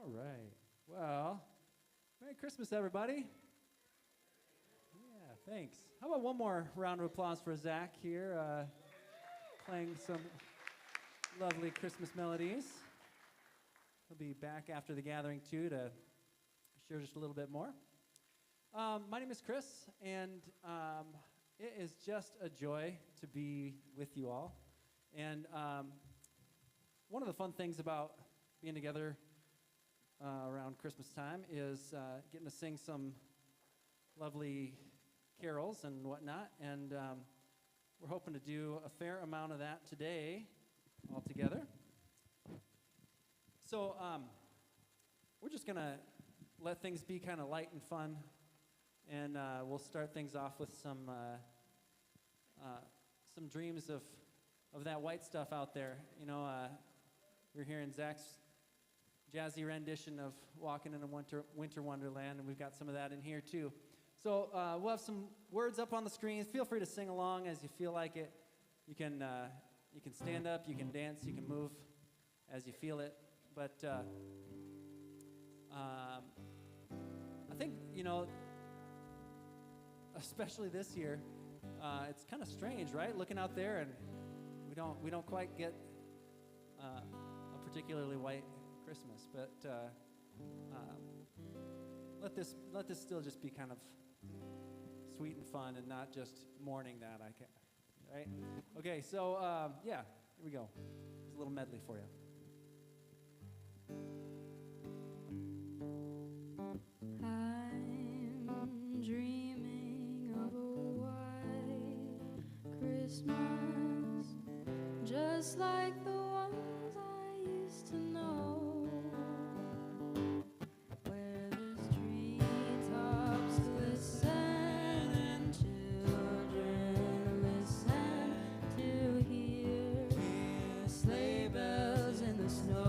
All right. Well, Merry Christmas, everybody. Yeah, thanks. How about one more round of applause for Zach here, playing some lovely Christmas melodies. He'll be back after the gathering, too, to share just a little bit more. My name is Chris, and it is just a joy to be with you all. And one of the fun things about being together around Christmas time is getting to sing some lovely carols and whatnot. And we're hoping to do a fair amount of that today all together. So we're just going to let things be kind of light and fun. And we'll start things off with some dreams of that white stuff out there. You know, we're hearing Zach's jazzy rendition of Walking in a Winter Wonderland, and we've got some of that in here too. So we'll have some words up on the screen. Feel free to sing along as you feel like it. You can stand up, you can dance, you can move as you feel it. But I think, you know, especially this year, it's kind of strange, right? Looking out there, and we don't quite get a particularly white Christmas, but let this still just be kind of sweet and fun, and not just mourning that. Right? Okay, so yeah, here we go. There's a little medley for you. I'm dreaming of a white Christmas, just like the ones I used to know, where the treetops glisten and children listen to hear sleigh bells in the snow.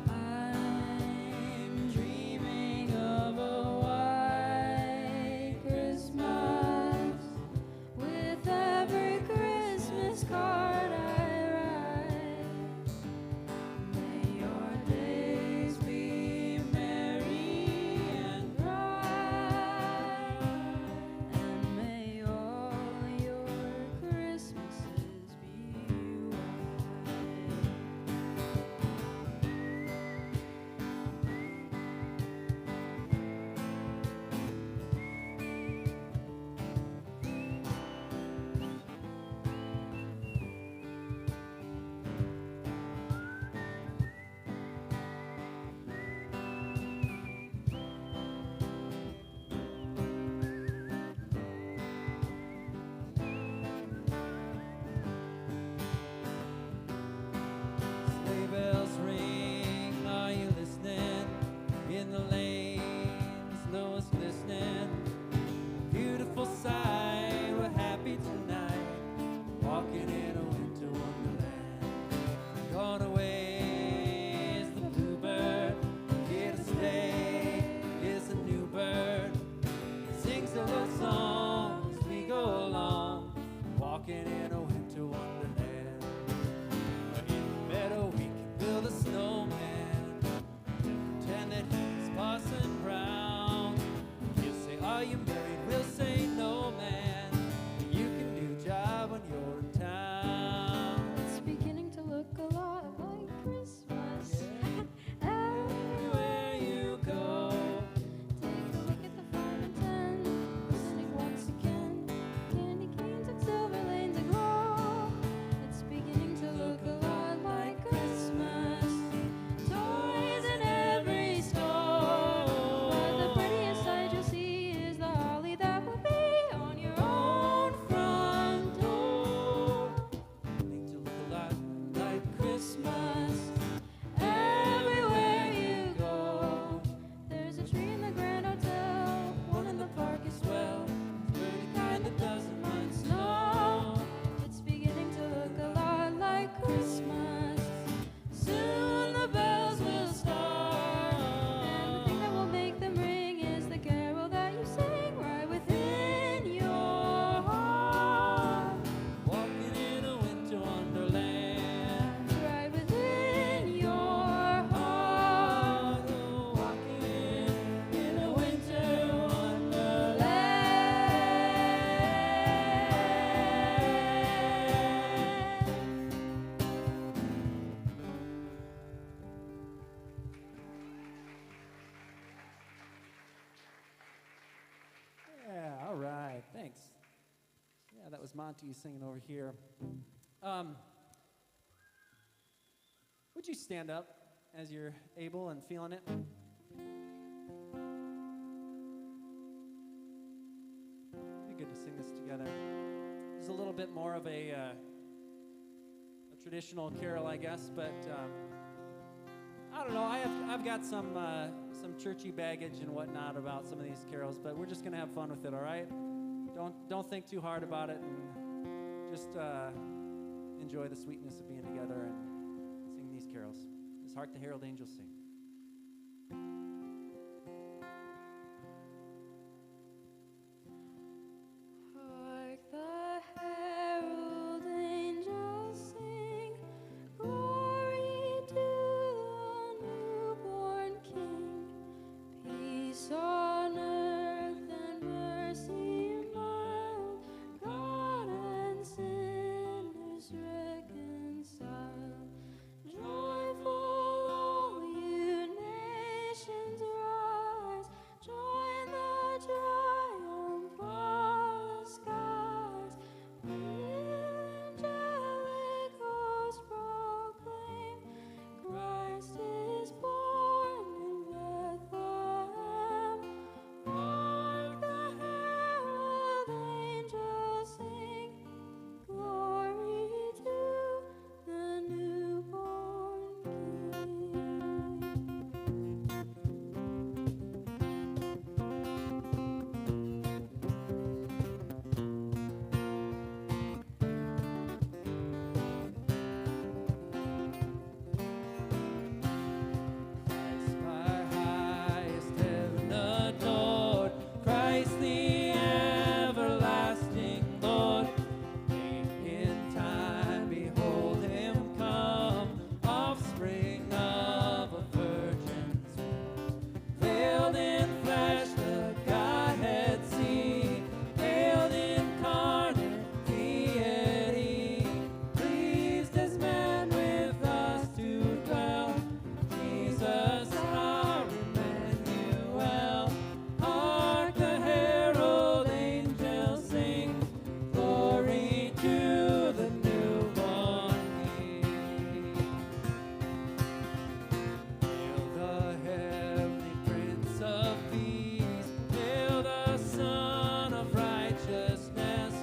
I'm dreaming of a white Christmas with every Christmas Monty singing over here. Would you stand up as you're able and feeling it? Be good to sing this together. This is a little bit more of a traditional carol, I guess, but I don't know. I've got some churchy baggage and whatnot about some of these carols, but we're just gonna have fun with it. All right? Don't think too hard about it, and just enjoy the sweetness of being together and sing these carols. As Hark the Herald Angels Sing. Hark the herald angels sing, glory to the newborn King. Peace on earth and mercy mild, God and sinners reconciled. Joyful all you nations rise, join the triumph of the skies. Angelic hosts proclaim, Christ is born in Bethlehem. Hark the herald angels sing, glory to the newborn King. Christ my highest heaven adored, Christ the everlasting Lord. King in time, behold him come, offspring of a virgin's womb. Veiled in flesh, the Godhead see, hailed incarnate deity, pleased as man with us to dwell. Jesus our Emmanuel. Hark the herald angels sing, glory to the newborn King. Hail the heavenly Prince of Peace, hail the Son of Righteousness,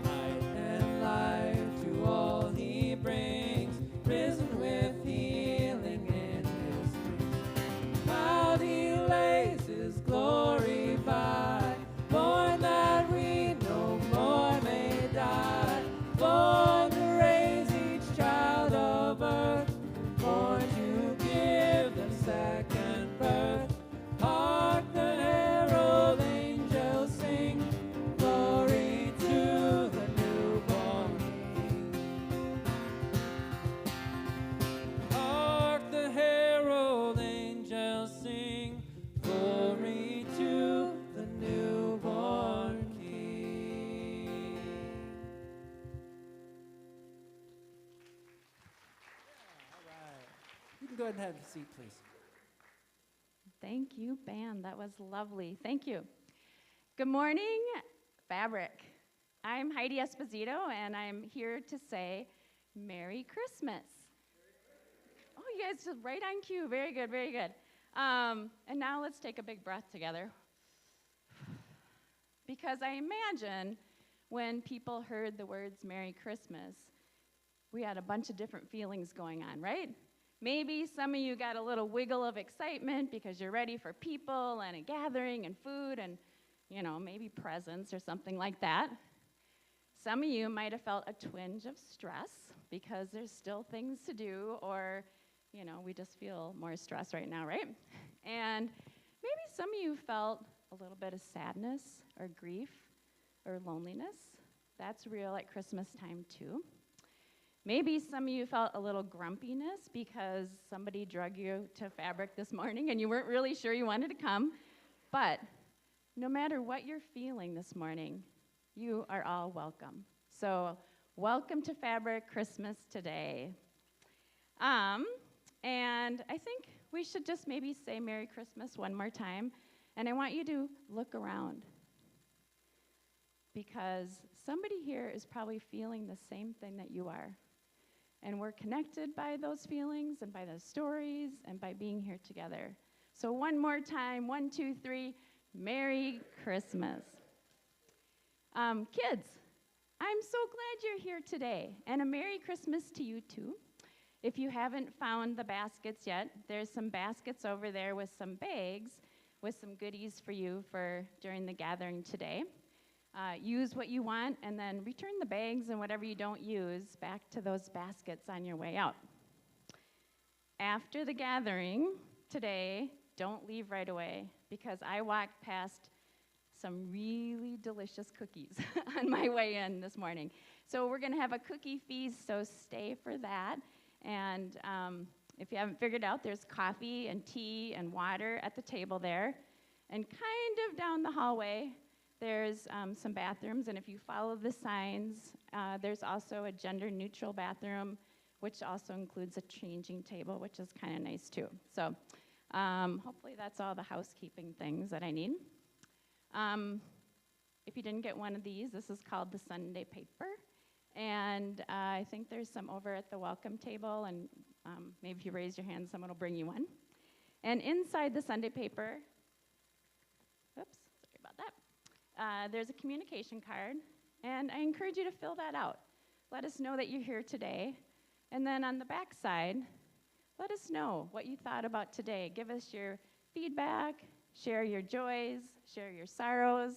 light and life to all he brings, risen with healing in his wings. Proud he lays his glory by, born that we no more may die, born to raise each child of earth, born to give them second birth. Hark the herald angels sing, glory to the newborn King. Hark the herald angels sing, glory to the newborn King. All right. You can go ahead and have a seat, please. Thank you, band. That was lovely. Thank you. Good morning, Fabric. I'm Heidi Esposito, and I'm here to say Merry Christmas. Oh, you guys are right on cue. Very good, very good. And now let's take a big breath together. Because I imagine when people heard the words Merry Christmas, we had a bunch of different feelings going on, right? Maybe some of you got a little wiggle of excitement because you're ready for people and a gathering and food and, you know, maybe presents or something like that. Some of you might have felt a twinge of stress because there's still things to do, or, you know, we just feel more stress right now, right? And maybe some of you felt a little bit of sadness or grief or loneliness. That's real at Christmas time too. Maybe some of you felt a little grumpiness because somebody drug you to Fabric this morning and you weren't really sure you wanted to come. But no matter what you're feeling this morning, you are all welcome. So welcome to Fabric Christmas today. And I think we should just maybe say Merry Christmas one more time. And I want you to look around, because somebody here is probably feeling the same thing that you are. And we're connected by those feelings and by those stories and by being here together. So one more time, 1, 2, 3, Merry Christmas. Kids, I'm so glad you're here today, and a Merry Christmas to you too. If you haven't found the baskets yet, there's some baskets over there with some bags with some goodies for you for during the gathering today. Use what you want, and then return the bags and whatever you don't use back to those baskets on your way out. After the gathering today, don't leave right away, because I walked past some really delicious cookies on my way in this morning. So we're going to have a cookie feast, so stay for that. And if you haven't figured out, there's coffee and tea and water at the table there. And kind of down the hallway, there's some bathrooms, and if you follow the signs, there's also a gender-neutral bathroom, which also includes a changing table, which is kind of nice too. So hopefully that's all the housekeeping things that I need. If you didn't get one of these, this is called the Sunday paper, and I think there's some over at the welcome table, and maybe if you raise your hand, someone will bring you one. And inside the Sunday paper, oops, sorry about that. There's a communication card, and I encourage you to fill that out. Let us know that you're here today. And then on the back side, let us know what you thought about today. Give us your feedback, share your joys, share your sorrows.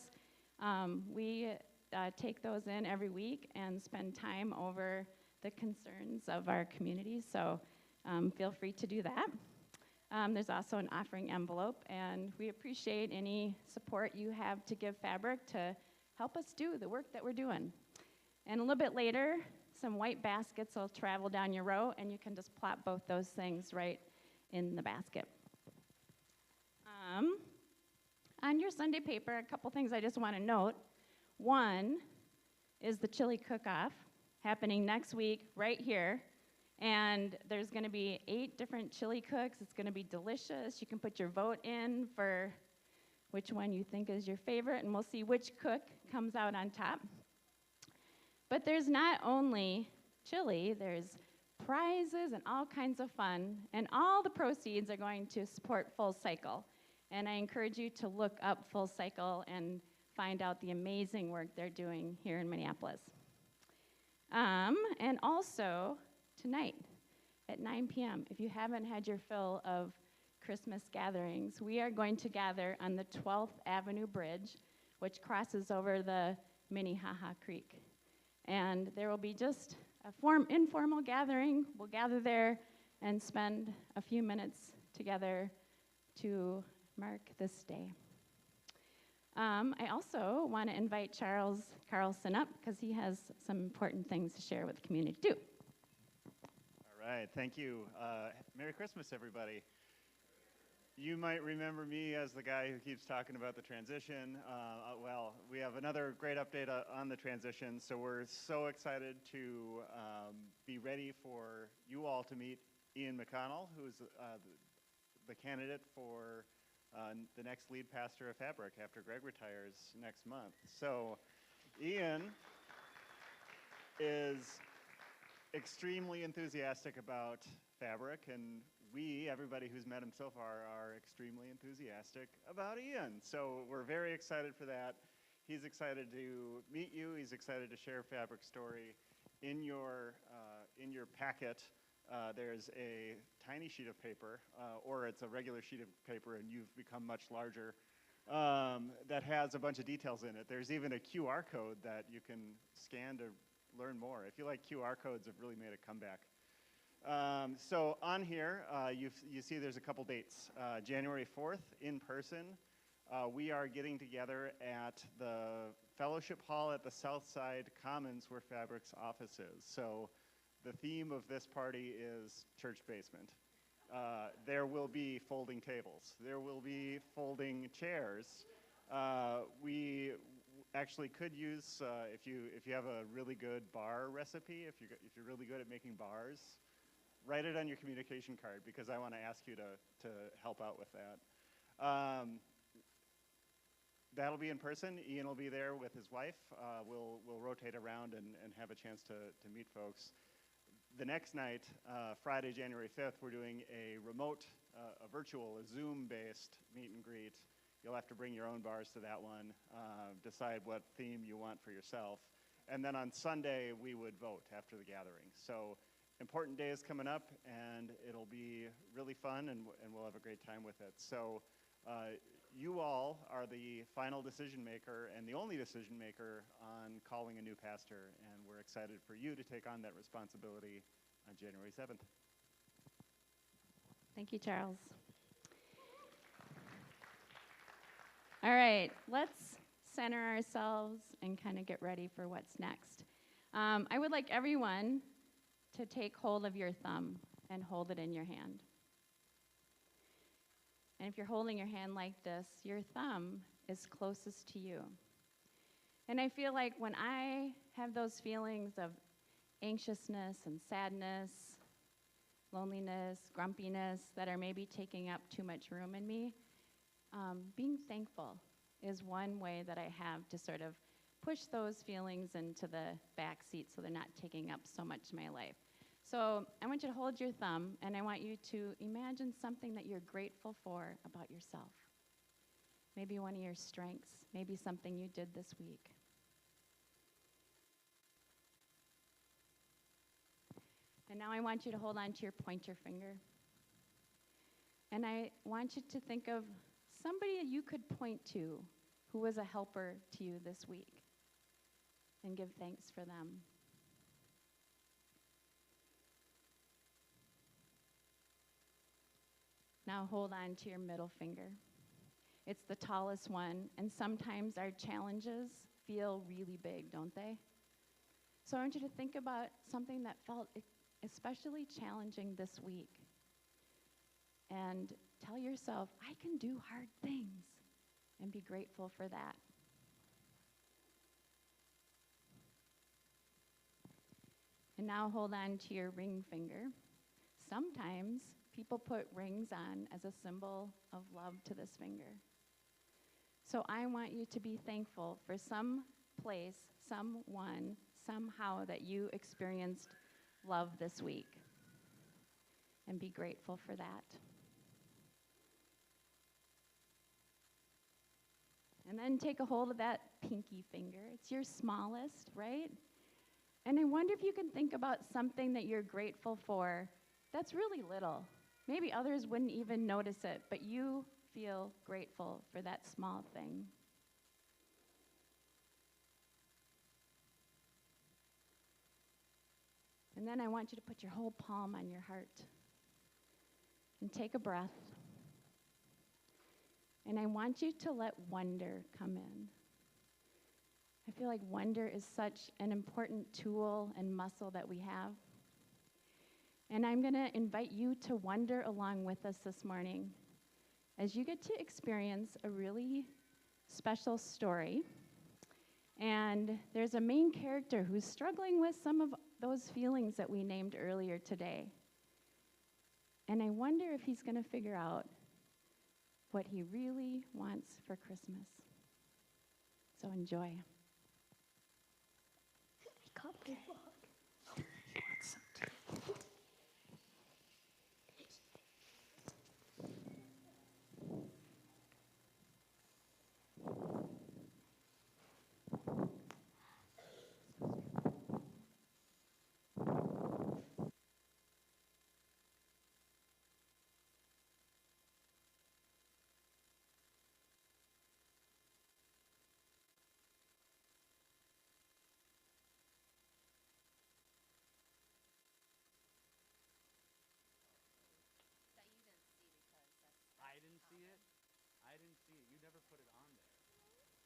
We take those in every week and spend time over the concerns of our community, so feel free to do that. There's also an offering envelope, and we appreciate any support you have to give Fabric to help us do the work that we're doing. And a little bit later, some white baskets will travel down your row, and you can just plop both those things right in the basket. On your Sunday paper, a couple things I just want to note. One is the chili cook-off happening next week right here. And there's going to be 8 different chili cooks. It's going to be delicious. You can put your vote in for which one you think is your favorite, and we'll see which cook comes out on top. But there's not only chili, there's prizes and all kinds of fun, and all the proceeds are going to support Full Cycle. And I encourage you to look up Full Cycle and find out the amazing work they're doing here in Minneapolis. And also, tonight at 9 p.m., if you haven't had your fill of Christmas gatherings, we are going to gather on the 12th Avenue Bridge, which crosses over the Minnehaha Creek. And there will be just a informal gathering. We'll gather there and spend a few minutes together to mark this day. I also want to invite Charles Carlson up, because he has some important things to share with the community too. All right, thank you. Merry Christmas, everybody. You might remember me as the guy who keeps talking about the transition. Well, we have another great update on the transition, so we're so excited to be ready for you all to meet Ian McConnell, who is the candidate for the next lead pastor of Fabric after Greg retires next month. So Ian is extremely enthusiastic about Fabric, and everybody who's met him so far, are extremely enthusiastic about Ian. So we're very excited for that. He's excited to meet you. He's excited to share Fabric's story. In your packet, there's a tiny sheet of paper, or it's a regular sheet of paper, and you've become much larger, that has a bunch of details in it. There's even a QR code that you can scan to learn more. I feel like QR codes have really made a comeback. So on here, you see there's a couple dates. January 4th, in person, we are getting together at the Fellowship Hall at the Southside Commons, where Fabric's office is. So the theme of this party is church basement. There will be folding tables. There will be folding chairs. We actually could use, if you have a really good bar recipe, if you're really good at making bars, write it on your communication card, because I want to ask you to help out with that. that'll be in person. Ian will be there with his wife. We'll rotate around and have a chance to meet folks. The next night, Friday, January 5th, we're doing a remote, a virtual, a Zoom-based meet and greet. You'll have to bring your own bars to that one, decide what theme you want for yourself. And then on Sunday, we would vote after the gathering. So important days coming up, and it'll be really fun, and we'll have a great time with it. So you all are the final decision maker and the only decision maker on calling a new pastor, and we're excited for you to take on that responsibility on January 7th. Thank you, Charles. All right, let's center ourselves and kind of get ready for what's next. I would like everyone to take hold of your thumb and hold it in your hand. And if you're holding your hand like this, your thumb is closest to you. And I feel like when I have those feelings of anxiousness and sadness, loneliness, grumpiness that are maybe taking up too much room in me, being thankful is one way that I have to sort of push those feelings into the back seat so they're not taking up so much of my life. So I want you to hold your thumb, and I want you to imagine something that you're grateful for about yourself. Maybe one of your strengths, maybe something you did this week. And now I want you to hold on to your pointer finger. And I want you to think of somebody that you could point to who was a helper to you this week and give thanks for them. Now hold on to your middle finger. It's the tallest one, and sometimes our challenges feel really big, don't they? So I want you to think about something that felt especially challenging this week. And tell yourself, I can do hard things, and be grateful for that. And now hold on to your ring finger. Sometimes people put rings on as a symbol of love to this finger. So I want you to be thankful for some place, someone, somehow that you experienced love this week. And be grateful for that. And then take a hold of that pinky finger. It's your smallest, right? And I wonder if you can think about something that you're grateful for that's really little. Maybe others wouldn't even notice it, but you feel grateful for that small thing. And then I want you to put your whole palm on your heart and take a breath. And I want you to let wonder come in. I feel like wonder is such an important tool and muscle that we have. And I'm going to invite you to wonder along with us this morning as you get to experience a really special story. And there's a main character who's struggling with some of those feelings that we named earlier today. And I wonder if he's going to figure out what he really wants for Christmas. So enjoy. I didn't see it. You never put it on there.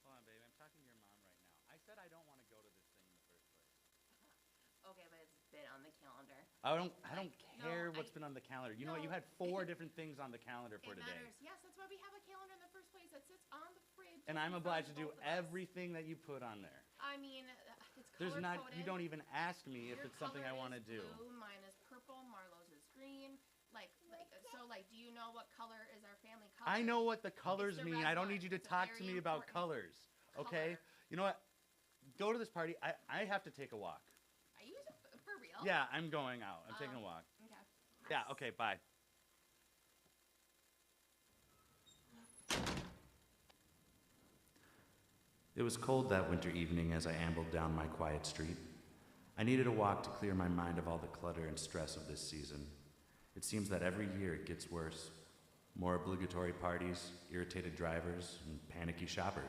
Hold on, babe. I'm talking to your mom right now. I said I don't want to go to this thing in the first place. Okay, but it's been on the calendar. I don't No, care what's been on the calendar. You know what? You had 4 different things on the calendar for It today. matters. Yes, that's why we have a calendar in the first place that sits on the fridge. And I'm in front obliged to of do both of us. everything that you put on there. I mean, it's There's not, color-coded. you don't even ask me if Your it's something I color want to is do. Blue, mine is purple, Marlo's is green. So do you know what color is our family color? I know what the colors the mean. red I don't one. need you to It's a talk to very me about important colors, okay? color. You know what? Go to this party. I have to take a walk. Are you for real? Yeah, I'm going out. I'm taking a walk. Okay. Yeah, okay, bye. It was cold that winter evening as I ambled down my quiet street. I needed a walk to clear my mind of all the clutter and stress of this season. It seems that every year it gets worse. More obligatory parties, irritated drivers, and panicky shoppers.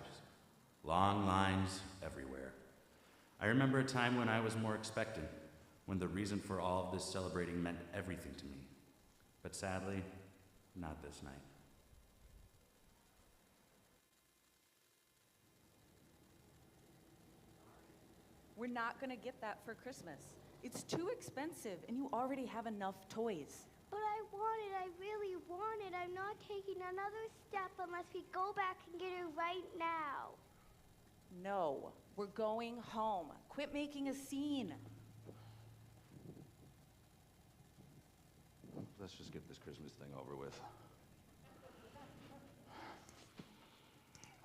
Long lines everywhere. I remember a time when I was more expectant, when the reason for all of this celebrating meant everything to me. But sadly, not this night. We're not gonna get that for Christmas. It's too expensive, and you already have enough toys. But I want it. I really want it. I'm not taking another step unless we go back and get it right now. No, we're going home. Quit making a scene. Let's just get this Christmas thing over with.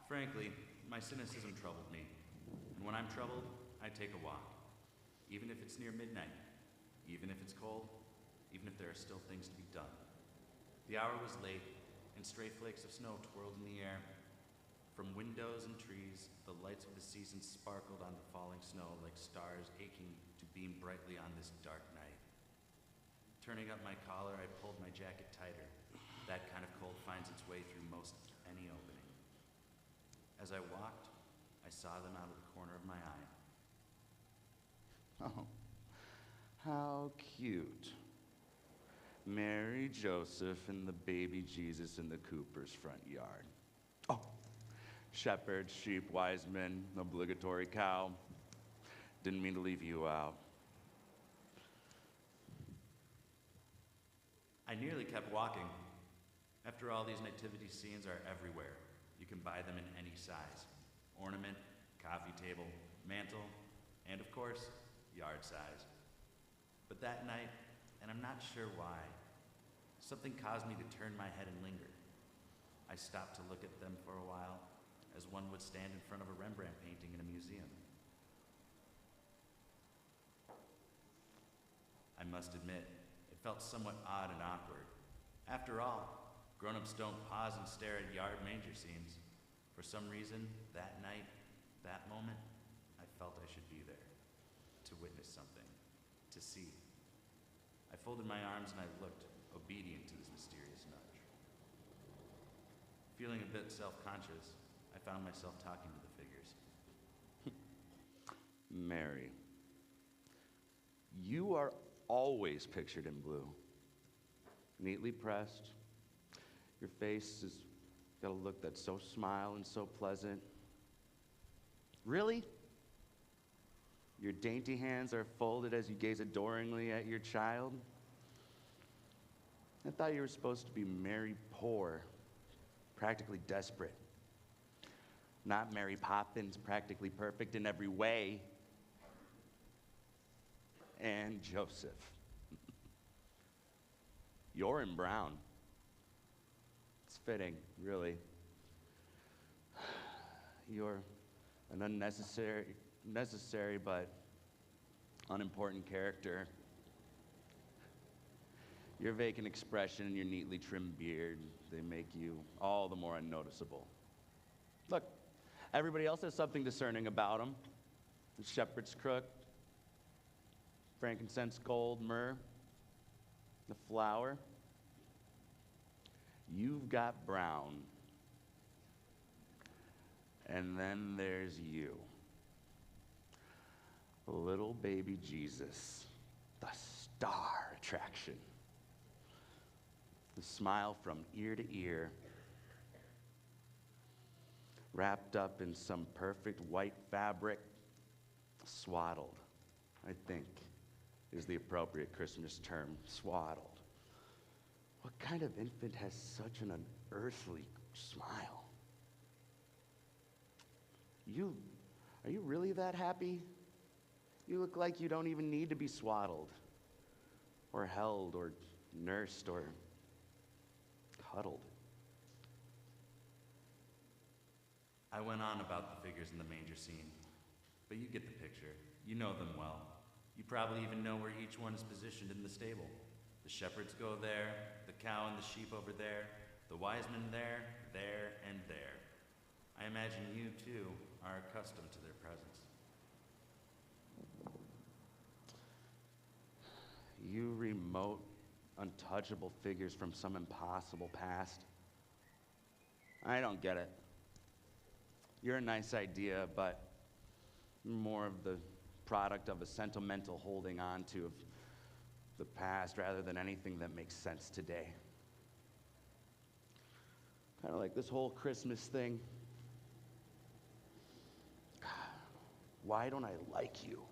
Frankly, my cynicism troubled me. And when I'm troubled, I take a walk. Even if it's near midnight, even if it's cold, even if there are still things to be done. The hour was late, and stray flakes of snow twirled in the air. From windows and trees, the lights of the season sparkled on the falling snow like stars aching to beam brightly on this dark night. Turning up my collar, I pulled my jacket tighter. That kind of cold finds its way through most any opening. As I walked, I saw them out of the corner of my eye. Oh, how cute. Mary, Joseph, and the baby Jesus in the Cooper's front yard. Oh, shepherds, sheep, wise men, obligatory cow. Didn't mean to leave you out. I nearly kept walking. After all, these nativity scenes are everywhere. You can buy them in any size. Ornament, coffee table, mantle, and of course, yard size. But that night, and I'm not sure why, something caused me to turn my head and linger. I stopped to look at them for a while, as one would stand in front of a Rembrandt painting in a museum. I must admit, it felt somewhat odd and awkward. After all, grown-ups don't pause and stare at yard manger scenes. For some reason, that night, that moment, I felt I should be there, to witness something, to see. I folded my arms and I looked, obedient to this mysterious nudge. Feeling a bit self-conscious, I found myself talking to the figures. Mary, you are always pictured in blue. Neatly pressed. Your face has got a look that's so smile and so pleasant. Really? Your dainty hands are folded as you gaze adoringly at your child? I thought you were supposed to be Mary Poor, practically desperate. Not Mary Poppins, practically perfect in every way. And Joseph. You're in brown. It's fitting, really. You're an necessary but unimportant character. Your vacant expression and your neatly trimmed beard, they make you all the more unnoticeable. Look, everybody else has something discerning about them. The shepherd's crook, frankincense, gold, myrrh, the flower. You've got brown. And then there's you. Little baby Jesus, the star attraction. The smile from ear to ear, wrapped up in some perfect white fabric, swaddled, I think, is the appropriate Christmas term, swaddled. What kind of infant has such an unearthly smile? Are you really that happy? You look like you don't even need to be swaddled, or held, or nursed, or cuddled. I went on about the figures in the manger scene, but you get the picture. You know them well. You probably even know where each one is positioned in the stable. The shepherds go there, the cow and the sheep over there, the wise men there, and there. I imagine you, too, are accustomed to their presence. You remote, untouchable figures from some impossible past. I don't get it. You're a nice idea, but more of the product of a sentimental holding on to of the past rather than anything that makes sense today. Kind of like this whole Christmas thing. Why don't I like you?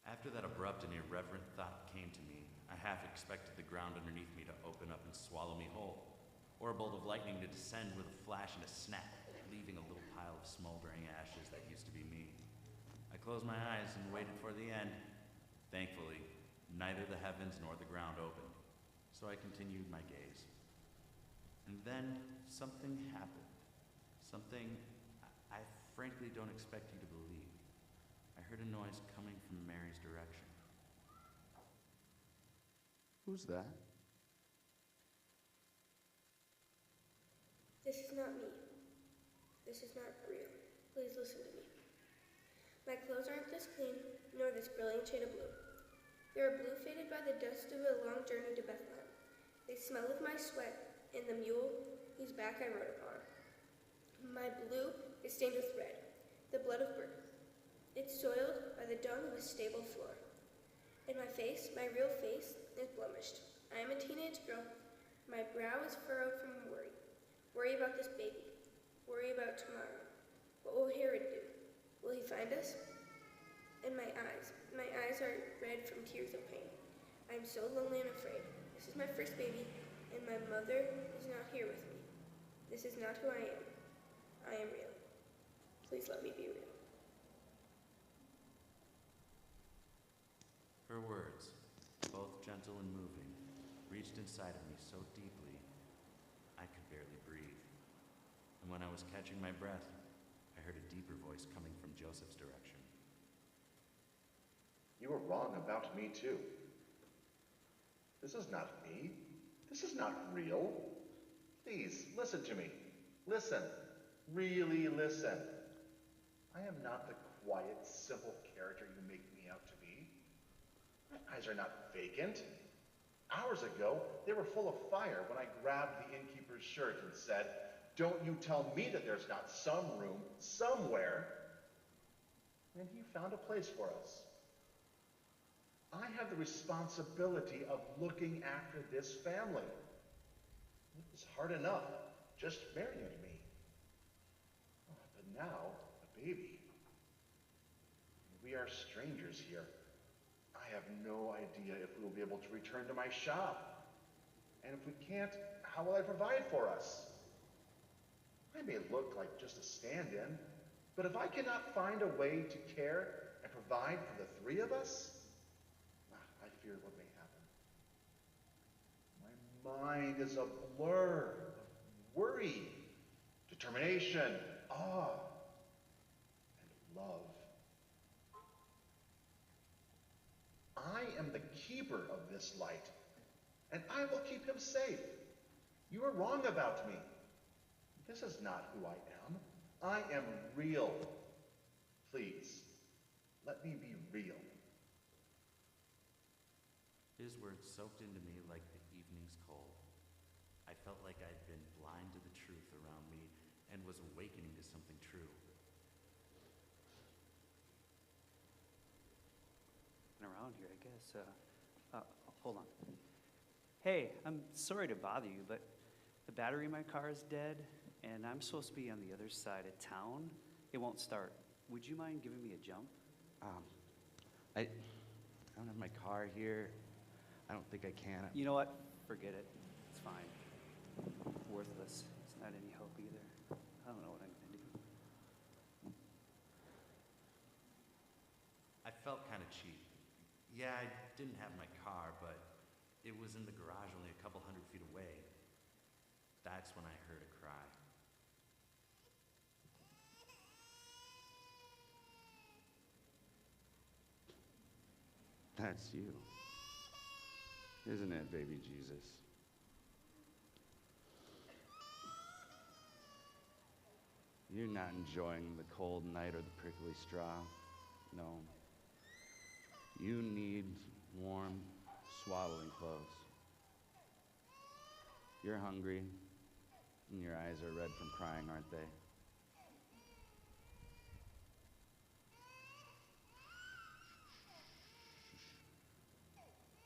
After that abrupt and irreverent thought came to me, I half expected the ground underneath me to open up and swallow me whole, or a bolt of lightning to descend with a flash and a snap, leaving a little pile of smoldering ashes that used to be me. I closed my eyes and waited for the end. Thankfully, neither the heavens nor the ground opened, so I continued my gaze. And then something happened. Something I frankly don't expect you to believe. I heard a noise coming from Mary's direction. Who's that? This is not me. This is not real. Please listen to me. My clothes aren't this clean, nor this brilliant shade of blue. They are blue faded by the dust of a long journey to Bethlehem. They smell of my sweat and the mule whose back I rode upon. My blue is stained with red, the blood of birth. It's soiled by the dung of a stable floor. And my face, my real face, is blemished. I am a teenage girl. My brow is furrowed from worry. Worry about this baby. Worry about tomorrow. What will Herod do? Will he find us? And my eyes are red from tears of pain. I am so lonely and afraid. This is my first baby, and my mother is not here with me. This is not who I am. I am real. Please let me be real. Her words, both gentle and moving, reached inside of me so deeply, I could barely breathe. And when I was catching my breath, I heard a deeper voice coming from Joseph's direction. You were wrong about me, too. This is not me. This is not real. Please, listen to me. Listen. Really listen. I am not the quiet, simple character you make me out to be. My eyes are not vacant. Hours ago, they were full of fire when I grabbed the innkeeper's shirt and said, "Don't you tell me that there's not some room somewhere." And he found a place for us. I have the responsibility of looking after this family. It was hard enough just marrying me. But now, a baby. We are strangers here. I have no idea if we will be able to return to my shop. And if we can't, how will I provide for us? I may look like just a stand-in, but if I cannot find a way to care and provide for the three of us, I fear what may happen. My mind is a blur of worry, determination, awe, and love. I am am the keeper of this light, and I will keep him safe. You are wrong about me. This is not who I am. I am real. Please, let me be real. His words soaked into me like the evening's cold. I felt like I'd been blind to the truth around me and was awakening to something true. Around here, I guess. Hold on. Hey, I'm sorry to bother you, but the battery in my car is dead, and I'm supposed to be on the other side of town. It won't start. Would you mind giving me a jump? I don't have my car here. I don't think I can. You know what? Forget it. It's fine. Worthless. It's not any help either. I don't know what I'm going to do. I felt kind of cheap. Yeah, I didn't have my car, but it was in the garage only a couple 100 feet away. That's when I heard a cry. That's you. Isn't it, baby Jesus? You're not enjoying the cold night or the prickly straw. No. You need warm, swaddling clothes. You're hungry, and your eyes are red from crying, aren't they?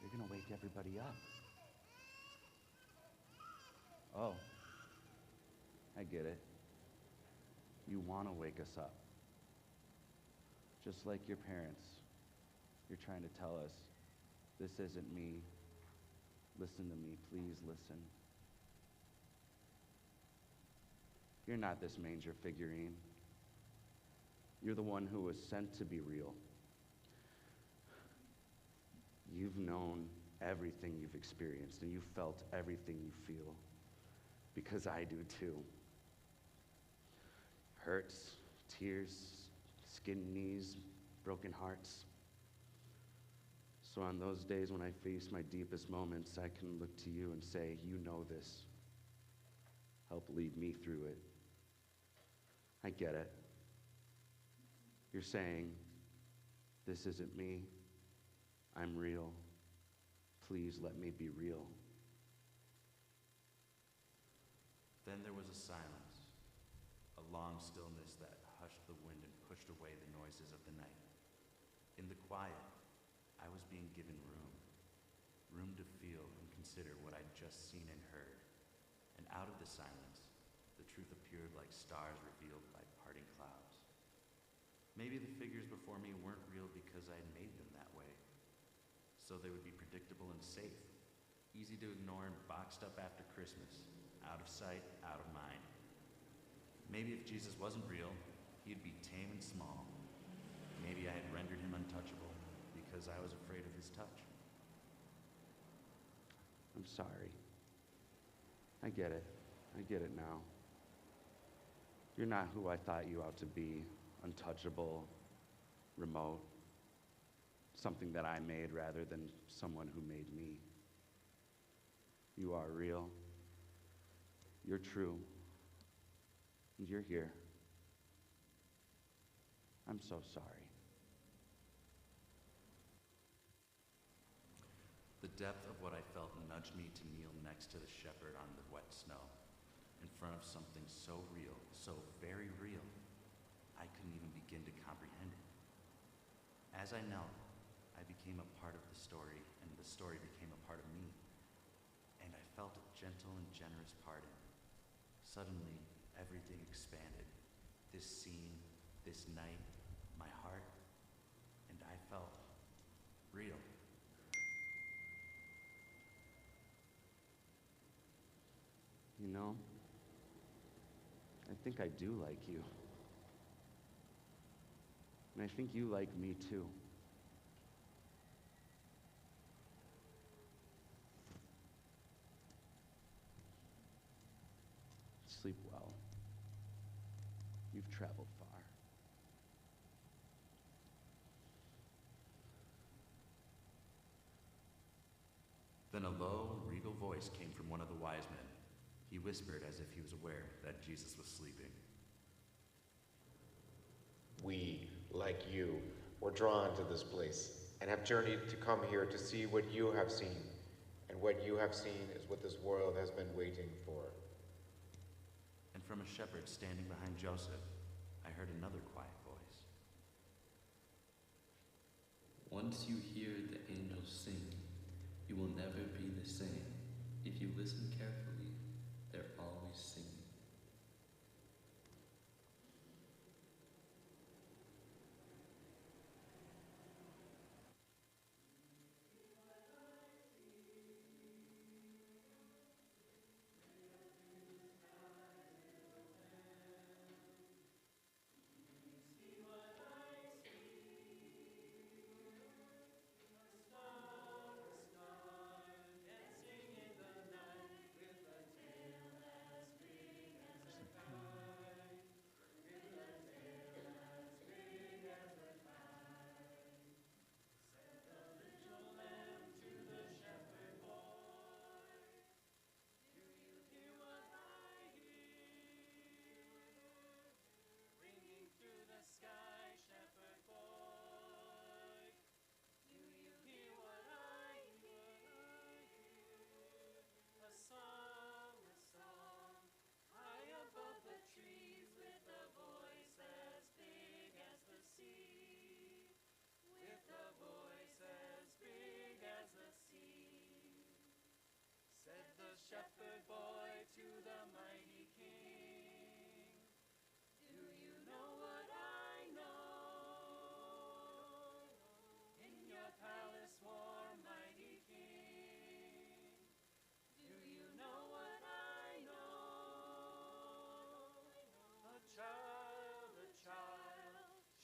You're gonna wake everybody up. Oh, I get it. You want to wake us up. Just like your parents. You're trying to tell us, this isn't me. Listen to me, please listen. You're not this manger figurine. You're the one who was sent to be real. You've known everything you've experienced, and you've felt everything you feel, because I do too. Hurts, tears, skinned knees, broken hearts. So on those days when I face my deepest moments, I can look to you and say, you know this. Help lead me through it. I get it. You're saying, this isn't me. I'm real. Please let me be real. Then there was a silence, a long stillness that hushed the wind and pushed away the noises of the night. In the quiet, I was being given room to feel and consider what I'd just seen and heard. And out of the silence, the truth appeared like stars revealed by parting clouds. Maybe the figures before me weren't real because I'd made them that way. So they would be predictable and safe, easy to ignore and boxed up after Christmas, out of sight, out of mind. Maybe if Jesus wasn't real, he'd be tame and small. Maybe I had rendered him untouchable because I was afraid of his touch. I'm sorry. I get it. I get it now. You're not who I thought you ought to be, untouchable, remote. Something that I made rather than someone who made me. You are real. You're true. And you're here. I'm so sorry. The depth of what I felt nudged me to kneel next to the shepherd on the wet snow, in front of something so real, so very real, I couldn't even begin to comprehend it. As I knelt, I became a part of the story, and the story became a part of me. And I felt a gentle and generous pardon. Suddenly, everything expanded. This scene, this night, my heart, and I felt real. You know, I think I do like you. And I think you like me too. Sleep well. You've traveled far. Then a low, regal voice came from one of the wise men. He whispered as if he was aware that Jesus was sleeping. We, like you, were drawn to this place and have journeyed to come here to see what you have seen. And what you have seen is what this world has been waiting for. And from a shepherd standing behind Joseph, I heard another quiet voice. Once you hear the angels sing, you will never be the same. If you listen carefully, they're always singing. Shepherd boy to the mighty king. Do you know what I know? In your palace warm, mighty king. Do you know what I know? A child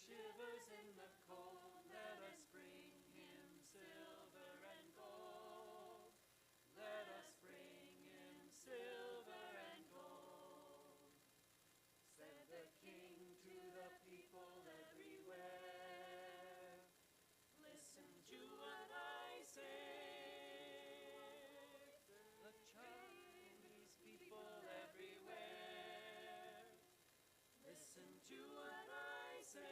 shivers in the cold. Let us bring him silver and gold. Let us bring silver and gold, said the king to the people everywhere. Listen to what I say. The Chinese people everywhere. Listen to what I say.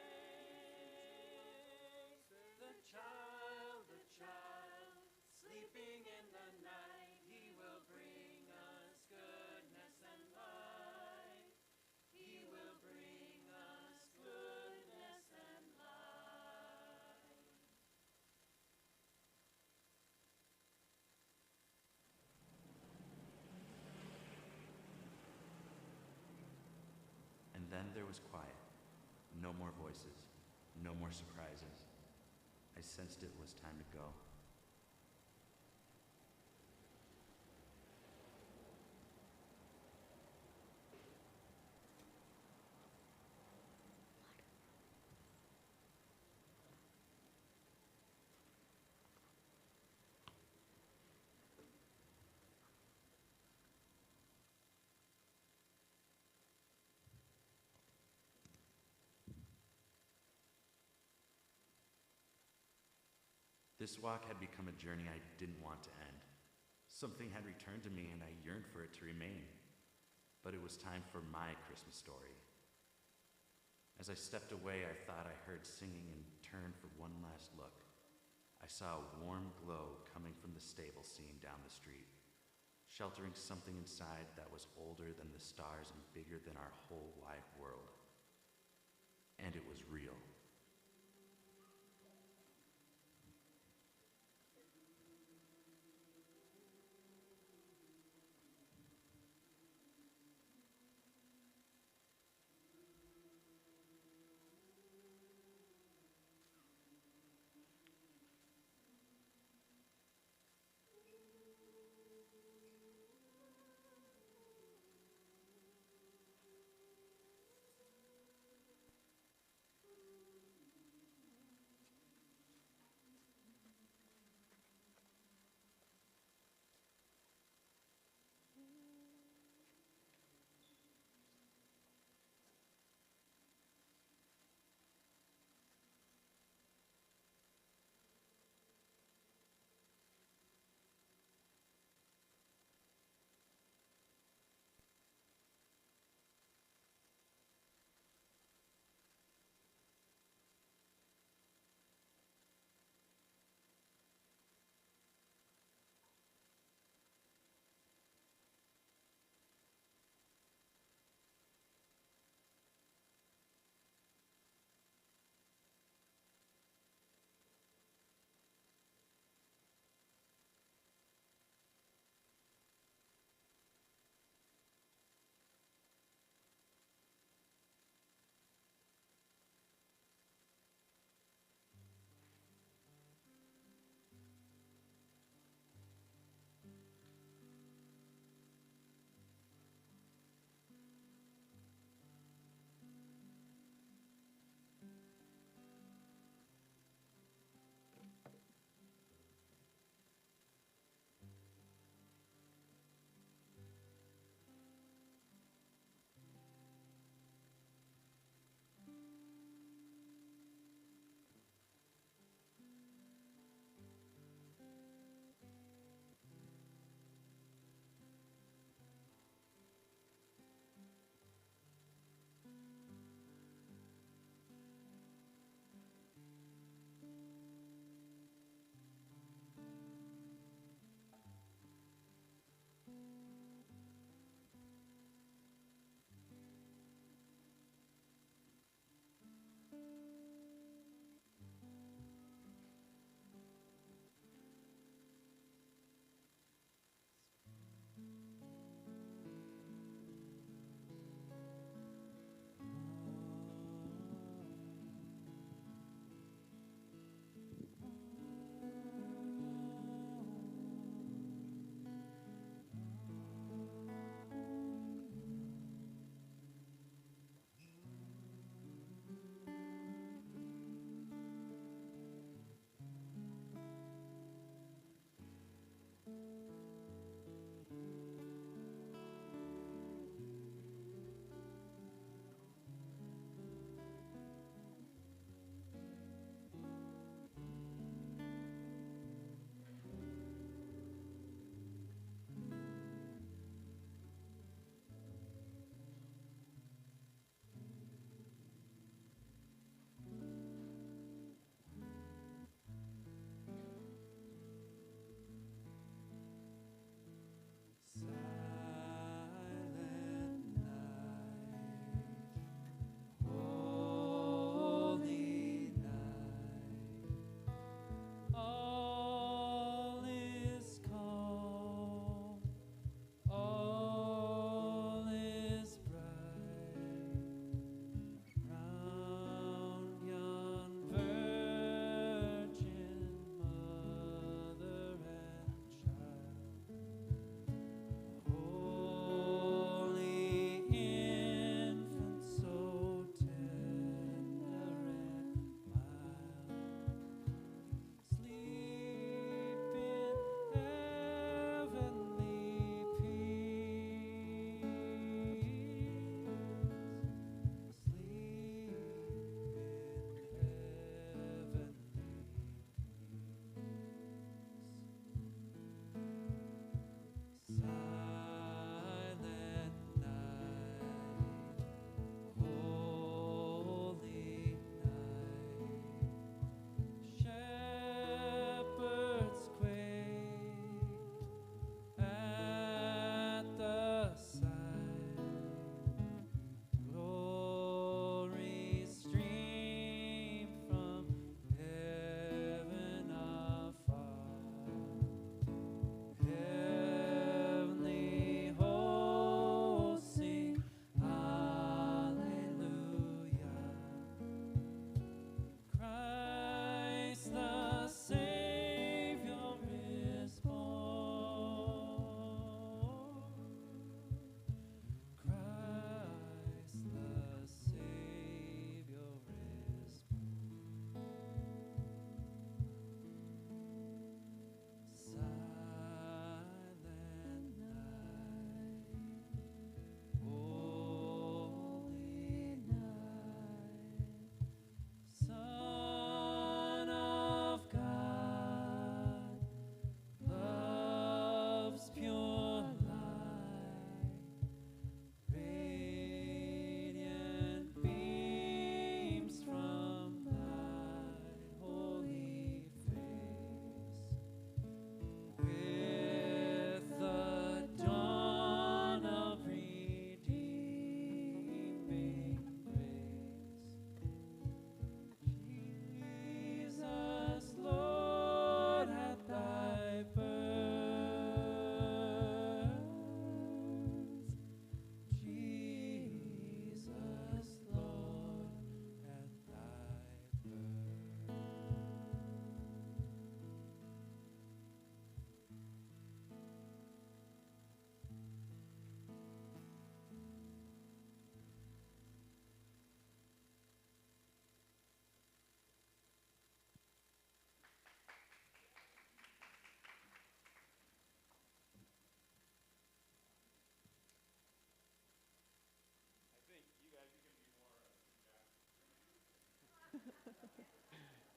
The child, sleeping in the night, he will bring us goodness and light. He will bring us goodness and light. And then there was quiet. No more voices. No more surprises. I sensed it was time to go. This walk had become a journey I didn't want to end. Something had returned to me and I yearned for it to remain. But it was time for my Christmas story. As I stepped away, I thought I heard singing and turned for one last look. I saw a warm glow coming from the stable scene down the street, sheltering something inside that was older than the stars and bigger than our whole wide world. And it was real.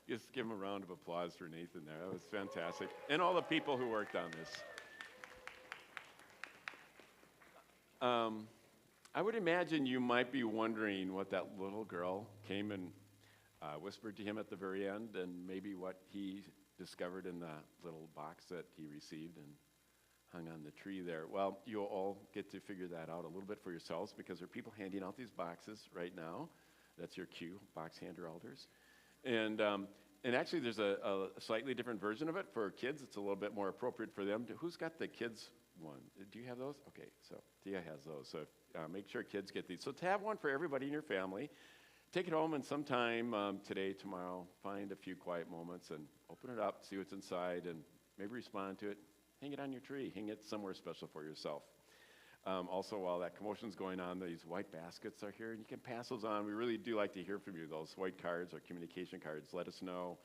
Just give him a round of applause for Nathan there. That was fantastic. And all the people who worked on this. I would imagine you might be wondering what that little girl came and whispered to him at the very end, and maybe what he discovered in the little box that he received and hung on the tree there. Well, you'll all get to figure that out a little bit for yourselves, because there are people handing out these boxes right now. That's your cue, box hander elders. And actually, there's a slightly different version of it for kids. It's a little bit more appropriate for them. Who's got the kids one? Do you have those? Okay, so Tia has those. So make sure kids get these. So to have one for everybody in your family. Take it home and sometime today, tomorrow, find a few quiet moments and open it up, see what's inside, and maybe respond to it. Hang it on your tree. Hang it somewhere special for yourself. Also, while that commotion's going on, these white baskets are here, and you can pass those on. We really do like to hear from you. Those white cards or communication cards. Let us know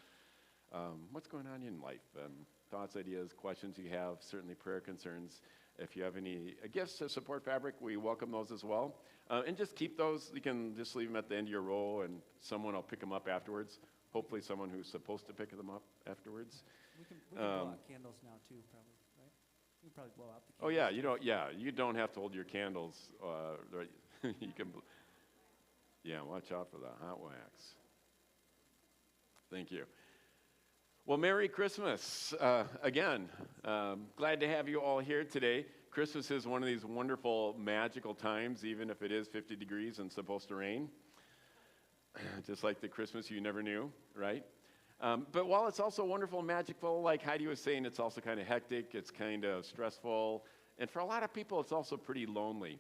what's going on in life, thoughts, ideas, questions you have, certainly prayer concerns. If you have any gifts to support Fabric, we welcome those as well. And just keep those. You can just leave them at the end of your row, and someone will pick them up afterwards. Hopefully someone who's supposed to pick them up afterwards. We can blow out candles now too, probably, right? You can probably blow out the Oh candles. yeah, you don't have to hold your candles. Right. You can. Watch out for the hot wax. Thank you. Well, Merry Christmas again. Glad to have you all here today. Christmas is one of these wonderful, magical times, even if it is 50 degrees and supposed to rain. Just like the Christmas you never knew, right? But while it's also wonderful and magical, like Heidi was saying, it's also kind of hectic, it's kind of stressful, and for a lot of people, it's also pretty lonely.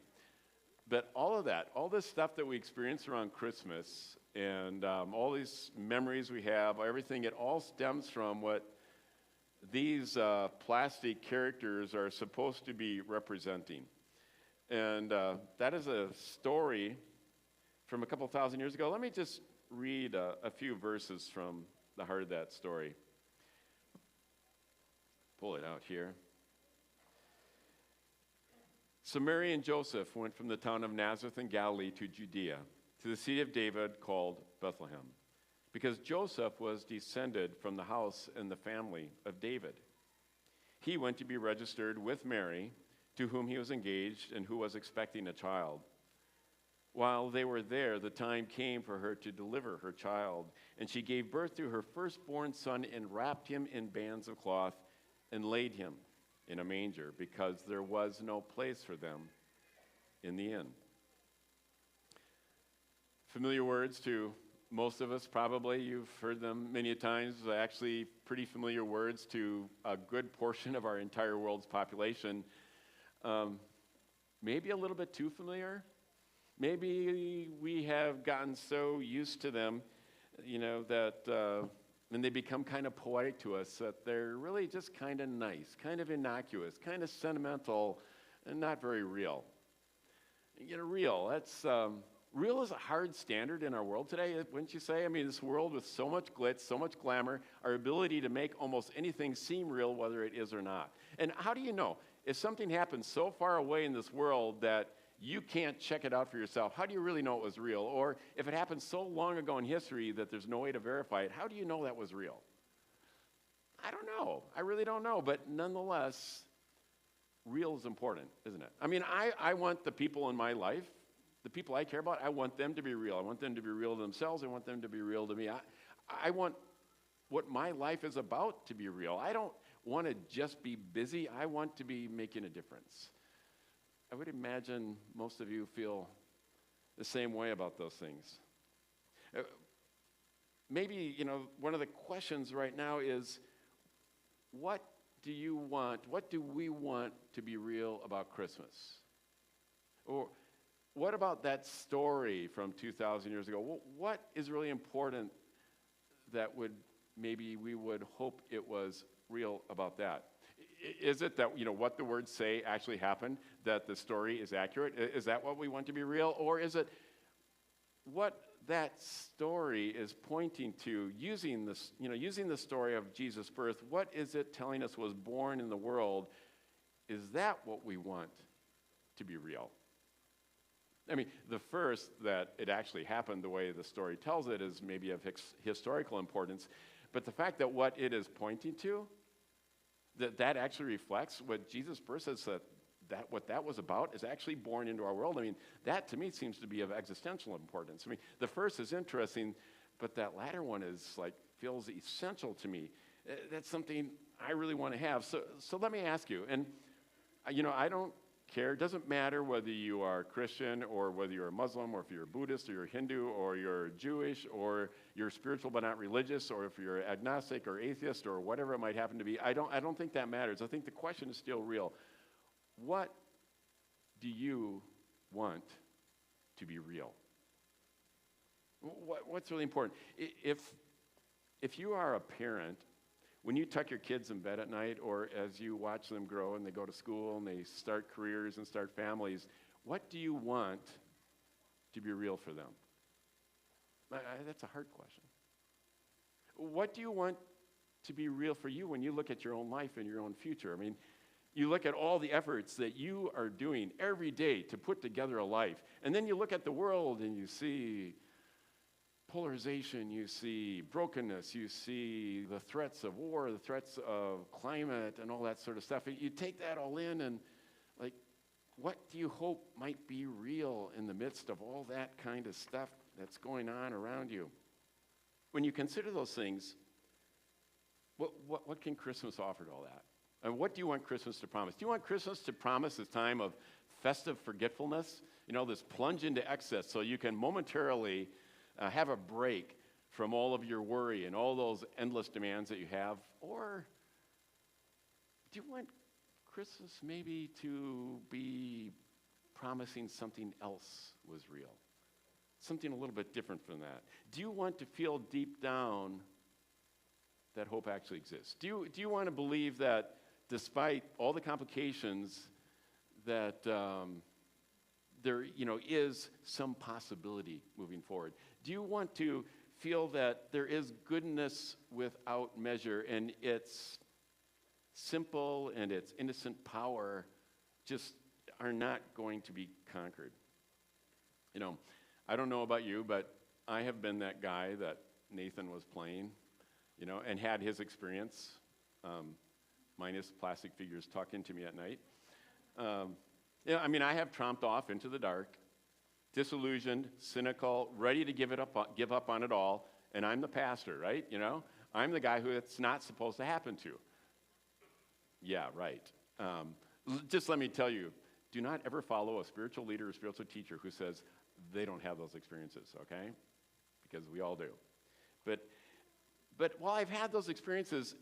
But all of that, all this stuff that we experience around Christmas, and all these memories we have, everything, it all stems from what these plastic characters are supposed to be representing. And that is a story from a couple thousand years ago. Let me just read a few verses from the heart of that story. Pull it out here. So Mary and Joseph went from the town of Nazareth in Galilee to Judea, to the city of David called Bethlehem, because Joseph was descended from the house and the family of David. He went to be registered with Mary, to whom he was engaged and who was expecting a child. While they were there, the time came for her to deliver her child, and she gave birth to her firstborn son and wrapped him in bands of cloth and laid him in a manger, because there was no place for them in the inn. Familiar words to most of us, probably. You've heard them many times. Actually, pretty familiar words to a good portion of our entire world's population. Maybe a little bit too familiar. Maybe we have gotten so used to them, that and they become kind of poetic to us, that they're really just kind of nice, kind of innocuous, kind of sentimental, and not very real. Real, that's... Real is a hard standard in our world today, wouldn't you say? I mean, this world with so much glitz, so much glamour, our ability to make almost anything seem real, whether it is or not. And how do you know? If something happens so far away in this world that you can't check it out for yourself, how do you really know it was real? Or if it happened so long ago in history that there's no way to verify it, how do you know that was real? I don't know. I really don't know. But nonetheless, real is important, isn't it? I mean, I want the people in my life, the people I care about, I want them to be real. I want them to be real to themselves. I want them to be real to me. I want what my life is about to be real. I don't want to just be busy. I want to be making a difference. I would imagine most of you feel the same way about those things. Maybe, one of the questions right now is, what do you want? What do we want to be real about Christmas? Or what about that story from 2,000 years ago? What is really important that maybe we would hope it was real about that? Is it that, what the words say actually happened, that the story is accurate? Is that what we want to be real? Or is it what that story is pointing to, using the story of Jesus' birth? What is it telling us was born in the world? Is that what we want to be real? I mean, the first that it actually happened the way the story tells it is maybe of historical importance, but the fact that what it is pointing to, that actually reflects what Jesus' birth says that what that was about is actually born into our world. I mean, that to me seems to be of existential importance. I mean, the first is interesting, but that latter one is like, feels essential to me. That's something I really want to have. So let me ask you, and I don't care. It doesn't matter whether you are Christian or whether you're a Muslim or if you're a Buddhist or you're Hindu or you're Jewish or you're spiritual but not religious or if you're agnostic or atheist or whatever it might happen to be. I don't think that matters. I think the question is still real. What do you want to be real? What's really important? If you are a parent, when you tuck your kids in bed at night or as you watch them grow and they go to school and they start careers and start families, what do you want to be real for them? That's a hard question. What do you want to be real for you when you look at your own life and your own future? I mean, you look at all the efforts that you are doing every day to put together a life, and then you look at the world and you see polarization, you see brokenness, you see the threats of war, the threats of climate, and all that sort of stuff. And you take that all in and, like, what do you hope might be real in the midst of all that kind of stuff that's going on around you? When you consider those things, what can Christmas offer to all that? And what do you want Christmas to promise? Do you want Christmas to promise a time of festive forgetfulness? This plunge into excess so you can momentarily have a break from all of your worry and all those endless demands that you have? Or do you want Christmas maybe to be promising something else was real? Something a little bit different from that? Do you want to feel deep down that hope actually exists? Do you want to believe that despite all the complications that there is some possibility moving forward? Do you want to feel that there is goodness without measure and its simple and its innocent power just are not going to be conquered? I don't know about you, but I have been that guy that Nathan was playing, and had his experience, minus plastic figures talking to me at night. I have tromped off into the dark, disillusioned, cynical, ready to give up on it all, and I'm the pastor, right? I'm the guy who it's not supposed to happen to. Yeah, right. Just let me tell you, do not ever follow a spiritual leader or spiritual teacher who says they don't have those experiences, okay? Because we all do. But while I've had those experiences,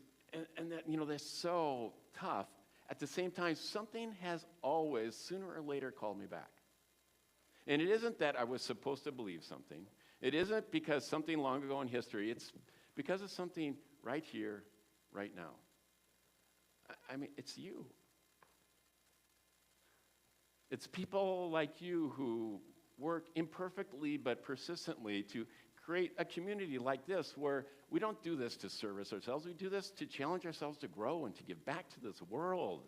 and that, they're so tough, at the same time, something has always, sooner or later, called me back. And it isn't that I was supposed to believe something. It isn't because something long ago in history. It's because of something right here, right now. It's you. It's people like you who work imperfectly but persistently to create a community like this where we don't do this to service ourselves. We do this to challenge ourselves to grow and to give back to this world.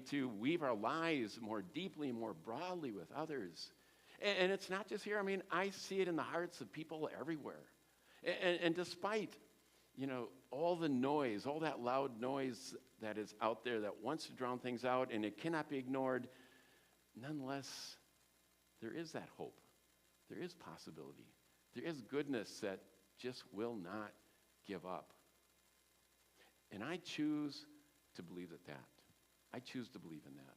To weave our lives more deeply, more broadly with others. And it's not just here. I see it in the hearts of people everywhere. And despite, all the noise, all that loud noise that is out there that wants to drown things out and it cannot be ignored, nonetheless, there is that hope. There is possibility. There is goodness that just will not give up. And I choose to believe that. I choose to believe in that.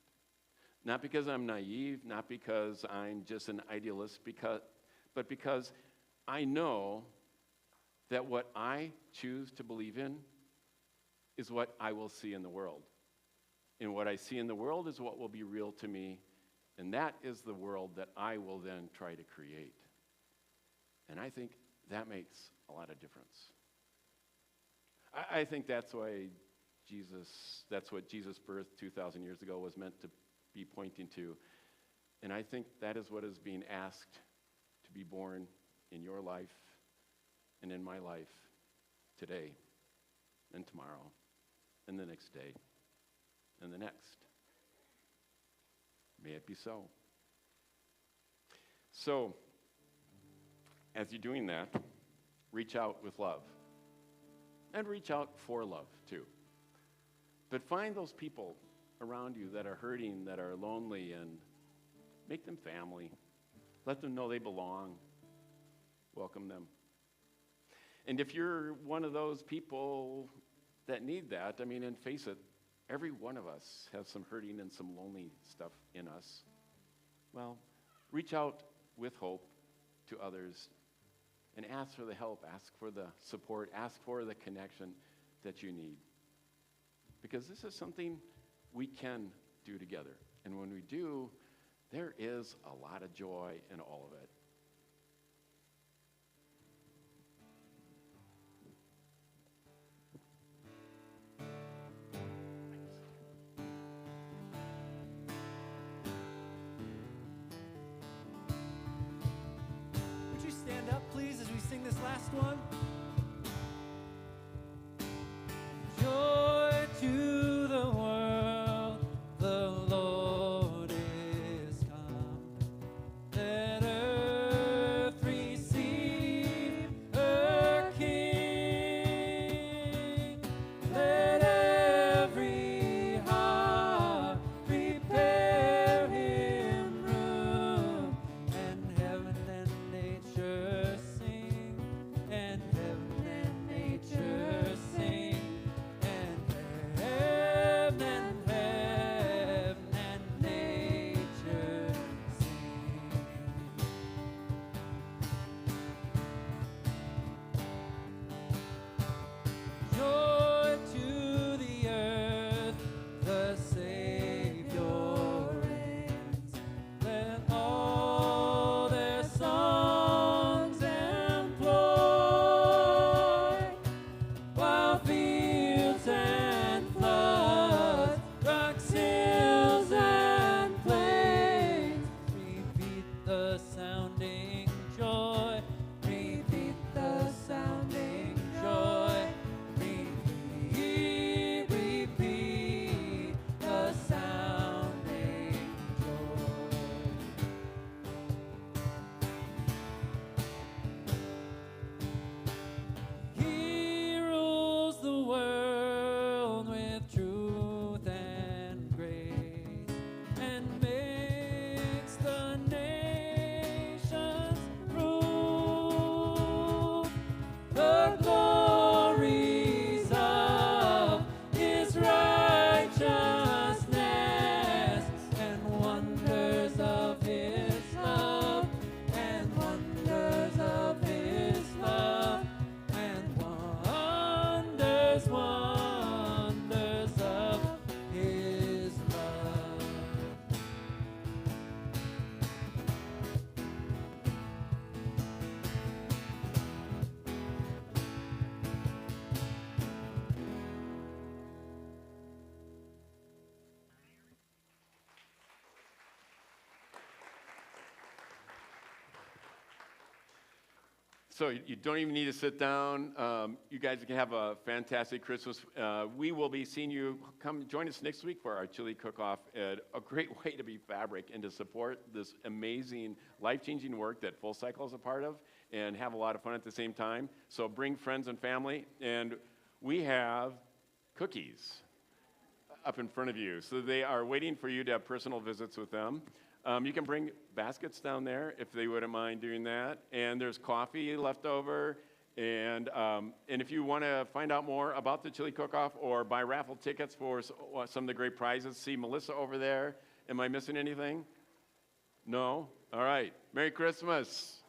Not because I'm naive, not because I'm just an idealist, but because I know that what I choose to believe in is what I will see in the world. And what I see in the world is what will be real to me, and that is the world that I will then try to create. And I think that makes a lot of difference. I think that's what Jesus' birth 2,000 years ago was meant to be pointing to. And I think that is what is being asked to be born in your life and in my life today and tomorrow and the next day and the next. May it be so. So, as you're doing that, reach out with love. And reach out for love, too. But find those people around you that are hurting, that are lonely, and make them family. Let them know they belong. Welcome them. And if you're one of those people that need that, I mean, and face it, every one of us has some hurting and some lonely stuff in us. Well, reach out with hope to others and ask for the help, ask for the support, ask for the connection that you need. Because this is something we can do together. And when we do, there is a lot of joy in all of it. Would you stand up, please, as we sing this last one? Joy to the world, the Lord is come. Let earth receive her King. Let every heart prepare him room, and heaven and nature sing, and heaven and nature sing, and heaven and nature sing. Joy to the earth, the Savior reigns. Let all their songs employ, while fields and floods, rocks, hills, and plains repeat the sounding joy. Repeat the sounding joy. Repeat, repeat the sounding joy. He rules the world with truth and grace, and makes the nations prove the glories of his righteousness, and wonders of his love, and wonders of his love, and wonders, wonders of his love. So you don't even need to sit down. You guys can have a fantastic Christmas. We will be seeing you. Come join us next week for our chili cook-off. A great way to be Fabric and to support this amazing, life-changing work that Full Cycle is a part of and have a lot of fun at the same time. So bring friends and family. And we have cookies up in front of you. So they are waiting for you to have personal visits with them. You can bring baskets down there if they wouldn't mind doing that. And there's coffee left over. And if you want to find out more about the Chili Cook-Off or buy raffle tickets for some of the great prizes, see Melissa over there. Am I missing anything? No? All right. Merry Christmas.